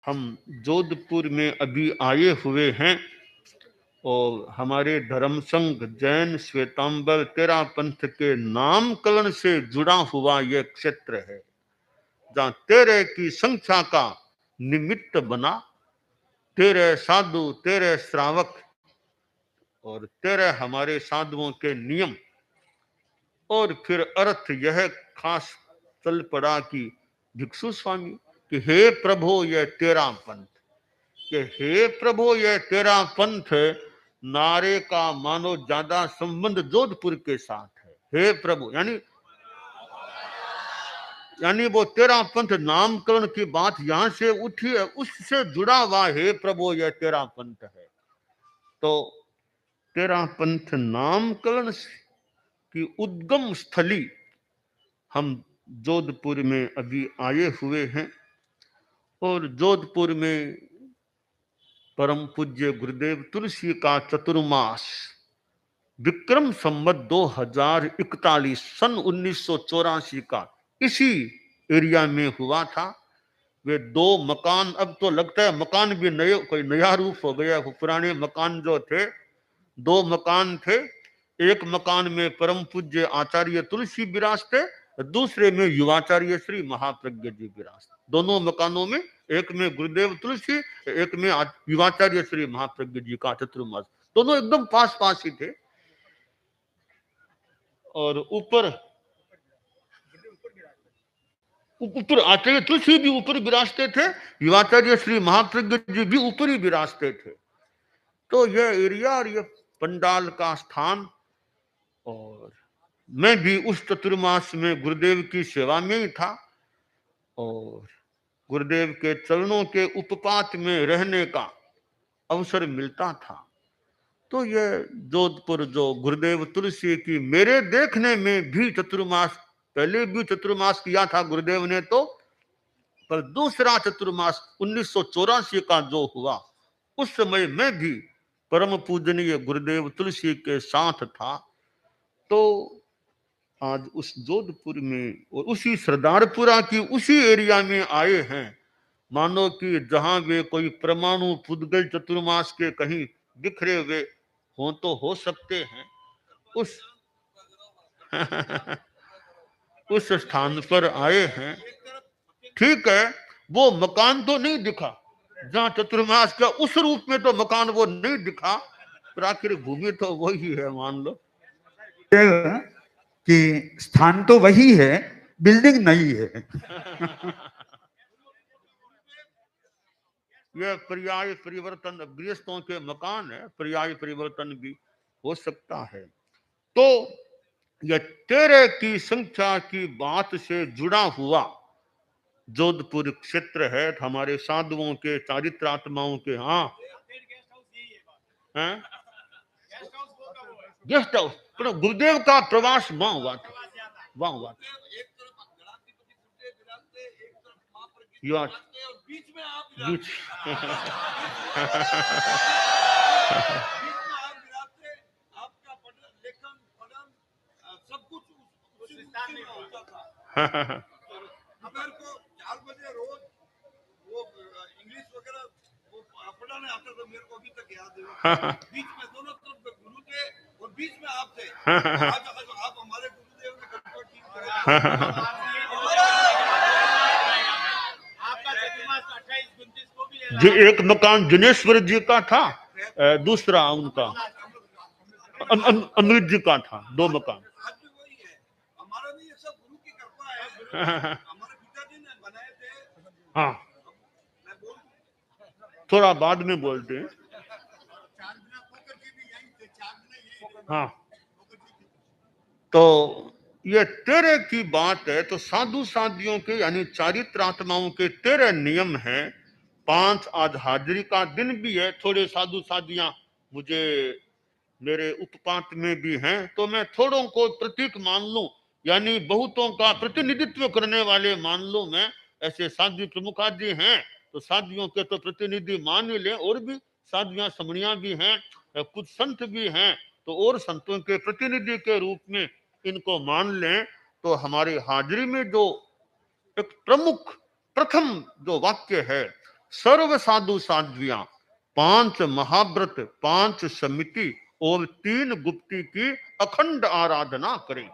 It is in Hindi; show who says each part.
Speaker 1: हम जोधपुर में अभी आए हुए हैं और हमारे धर्म संघ जैन श्वेतांबर तेरा पंथ के नामकरण से जुड़ा हुआ यह क्षेत्र है, जहाँ तेरे की संख्या का निमित्त बना तेरे साधु, तेरे श्रावक और तेरे हमारे साधुओं के नियम। और फिर अर्थ यह खास चल पड़ा कि भिक्षु स्वामी कि हे प्रभु यह तेरा पंथ, कि हे प्रभु यह तेरा पंथ नारे का मानो ज्यादा संबंध जोधपुर के साथ है। हे प्रभु यानी वो तेरा पंथ नामकरण की बात यहां से उठी है, उससे जुड़ा हुआ हे प्रभु यह तेरा पंथ है। तो तेरा पंथ नामकरण की उद्गम स्थली हम जोधपुर में अभी आए हुए हैं और जोधपुर में परम पूज्य गुरुदेव तुलसी का चतुर्मास विक्रम संवत 2041 सन 1984 का इसी एरिया में हुआ था। वे दो मकान, अब तो लगता है मकान भी नए, कोई नया रूप हो गया। पुराने मकान जो थे, दो मकान थे। एक मकान में परम पूज्य आचार्य तुलसी विराजते, दूसरे में युवाचार्य श्री महाप्रज्ञ जी विराजते। दोनों मकानों में, एक में गुरुदेव तुलसी, एक में युवाचार्य श्री महाप्रज्ञ जी का चतुर्मास, दोनों एकदम पास पास ही थे। और ऊपर आचार्य तुलसी भी ऊपर विराजते थे, युवाचार्य श्री महाप्रज्ञ जी भी ऊपर ही विराजते थे। तो यह एरिया और यह पंडाल का स्थान, और मैं भी उस चतुर्मास में गुरुदेव की सेवा में ही था और गुरुदेव के चरणों के उपपात में रहने का अवसर मिलता था। तो यह जोधपुर जो गुरुदेव तुलसी की, मेरे देखने में भी चतुर्मास, पहले भी चतुर्मास किया था गुरुदेव ने तो, पर दूसरा चतुर्मास 1984 का जो हुआ उस समय मैं भी परम पूजनीय गुरुदेव तुलसी के साथ था। तो आज उस जोधपुर में और उसी सरदारपुरा की उसी एरिया में आए हैं, मानो कि जहां वे कोई परमाणु पुद्गल चतुर्मास के कहीं बिखरे हुए हो तो हो सकते हैं, उस उस स्थान पर आए हैं। ठीक है, वो मकान तो नहीं दिखा जहां चतुर्मास का, उस रूप में तो मकान वो नहीं दिखा, प्राकृतिक भूमि तो वही है, मान लो
Speaker 2: कि स्थान तो वही है, बिल्डिंग नहीं है।
Speaker 1: यह पर्याय परिवर्तन गृहस्थों के मकान है, पर्याय परिवर्तन भी हो सकता है। तो यह तेरे की संख्या की बात से जुड़ा हुआ जोधपुर क्षेत्र है, हमारे साधुओं के, चारित्रात्माओं के। हाँ, गेस्ट हाउस, गुरुदेव का प्रवास वहां हुआ था, वहां हुआ था। बीच
Speaker 3: इंग्लिश वगैरह पढ़ा नहीं आता तो मेरे को अभी तक याद है। बीच में दोनों तरफ गुरु थे और बीच में आप थे। आज आप हमारे गुरुदेव ने कंट्रोल
Speaker 1: जी। एक मकान दिनेश्वर जी का था, दूसरा उनका अमृत जी का था, दो मकान।
Speaker 3: हमारा भी ये सब गुरु की कृपा है, हमारे पिताजी ने बनाए थे।
Speaker 1: हाँ, थोड़ा बाद में बोलते हैं। हाँ, तो ये तेरे की बात है। तो साधु साधियों के यानी चारित्रात्माओं के तेरे नियम हैं। 5 आज हाजिरी का दिन भी है, थोड़े साधु साधियां मुझे मेरे उपपात में भी हैं, तो मैं थोड़ों को प्रतीक मान लूं, यानी बहुतों का प्रतिनिधित्व करने वाले मान लूं मैं। ऐसे साध्वी प्रमुखादि हैं तो साध्वियों के तो प्रतिनिधि मान ही लें, और भी साध्वियां समणियां भी हैं, कुछ संत भी हैं, तो और संतों के प्रतिनिधि के रूप में इनको मान लें। तो हमारी हाजिरी में जो एक प्रमुख प्रथम जो वाक्य है सर्व साधु साध्वियां, 5 महाव्रत, 5 समिति और 3 गुप्ती की अखंड आराधना करें।